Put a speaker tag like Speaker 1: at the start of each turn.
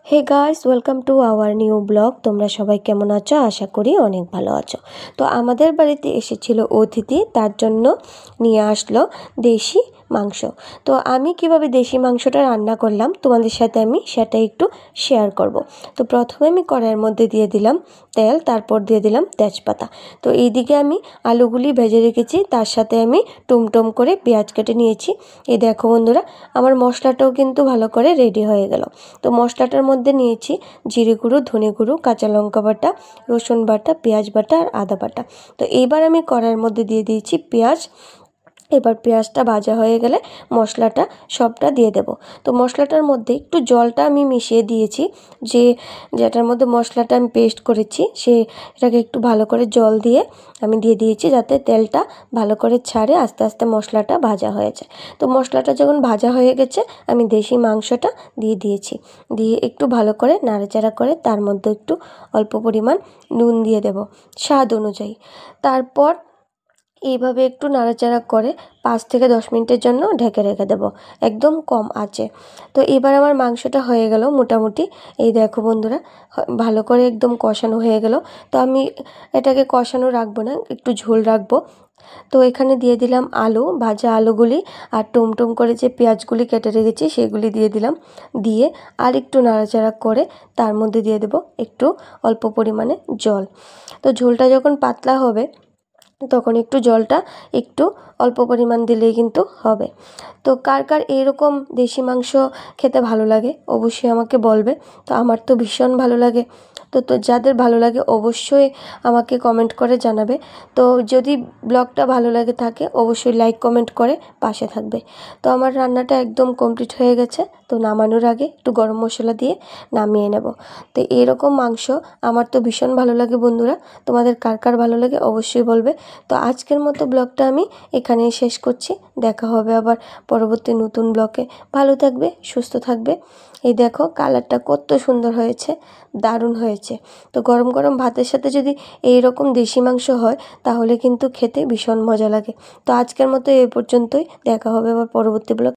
Speaker 1: Hey guys, welcome to our new blog. তোমরা সবাই কেমন আছো? আশা করি অনেক ভালো আছো। তো আমাদের বাড়িতে এসেছিল অতিথি, তার জন্য নিয়ে আসলো দেশি মাংস। তো আমি কিভাবে দেশি মাংসটা রান্না করলাম তোমাদের সাথে আমি সেটা একটু শেয়ার করব। তো প্রথমে আমি কড়াইয়ের মধ্যে দিয়ে দিলাম তেল, তারপর দিয়ে দিলাম তেজপাতা। তো এইদিকে আমি আলুগুলি ভেজে রেখেছি, তার সাথে আমি টুমটুম করে পেঁয়াজ কেটে নিয়েছি। এই দেখো বন্ধুরা, আমার মশলাটাও কিন্তু ভালো করে রেডি হয়ে গেল। তো মশলাটার মধ্যে নিয়েছি জিরে গুঁড়ো, ধনে গুঁড়ো, কাঁচা লঙ্কা বাটা, রসুন বাটা, পেঁয়াজ বাটা আর আদা বাটা। তো এইবার আমি কড়াইয়ের মধ্যে দিয়ে দিয়েছি পেঁয়াজ। এবার পেঁয়াজটা ভাজা হয়ে গেলে মশলাটা সবটা দিয়ে দেব। তো মশলাটার মধ্যে একটু জলটা আমি মিশিয়ে দিয়েছি, যেটার মধ্যে মশলাটা আমি পেস্ট করেছি সেটাকে একটু ভালো করে জল দিয়ে আমি দিয়ে দিয়েছি, যাতে তেলটা ভালো করে ছাড়ে, আস্তে আস্তে মশলাটা ভাজা হয়ে যায়। তো মশলাটা যখন ভাজা হয়ে গেছে, আমি দেশি মাংসটা দিয়ে দিয়েছি। দিয়ে একটু ভালো করে নাড়াচাড়া করে তার মধ্যে একটু অল্প পরিমাণ নুন দিয়ে দেব স্বাদ অনুযায়ী। তারপর এইভাবে একটু নাড়াচাড়া করে 5 থেকে 10 মিনিটের জন্য ঢেকে রেখে দেব একদম কম আঁচে। তো এবার আমার মাংসটা হয়ে গেল মোটামুটি। এই দেখো বন্ধুরা, ভালো করে একদম কষানো হয়ে গেল। তো আমি এটাকে কষানো রাখবো না, একটু ঝোল রাখবো। তো এখানে দিয়ে দিলাম আলু, ভাজা আলুগুলি আর টুমটুম করে যে পেঁয়াজগুলি কেটে রেখেছি সেগুলি দিয়ে দিলাম। দিয়ে আর একটু নাড়াচাড়া করে তার মধ্যে দিয়ে দেব একটু অল্প পরিমাণে জল। তো ঝোলটা যখন পাতলা হবে তখন একটু জলটা একটু অল্প পরিমাণ দিলেই কিন্তু হবে। তো কার কার এইরকম দেশি মাংস খেতে ভালো লাগে অবশ্যই আমাকে বলবে। তো আমার তো ভীষণ ভালো লাগে। তো যাদের ভালো লাগে অবশ্যই আমাকে কমেন্ট করে জানাবে। তো যদি ব্লগটা ভালো লাগে থাকে অবশ্যই লাইক কমেন্ট করে পাশে থাকবে। তো আমার রান্নাটা একদম কমপ্লিট হয়ে গেছে। তো নামানোর আগে একটু গরম মশলা দিয়ে নামিয়ে নেব। তো এরকম মাংস আমার তো ভীষণ ভালো লাগে বন্ধুরা। তোমাদের কার কার ভালো লাগে অবশ্যই বলবে। তো আজকের মতো ব্লগটা আমি এখানেই শেষ করছি। দেখা হবে আবার পরবর্তী নতুন ব্লগে। ভালো থাকবে, সুস্থ থাকবে। এই দেখো কালারটা কত সুন্দর হয়েছে, দারুণ হয়েছে। তো গরম গরম ভাতের সাথে যদি এই রকম দেশি মাংস হয় তাহলে কিন্তু খেতে ভীষণ মজা লাগে। তো আজকের মতো এই পর্যন্তই। দেখা হবে আবার পরবর্তী ব্লগ।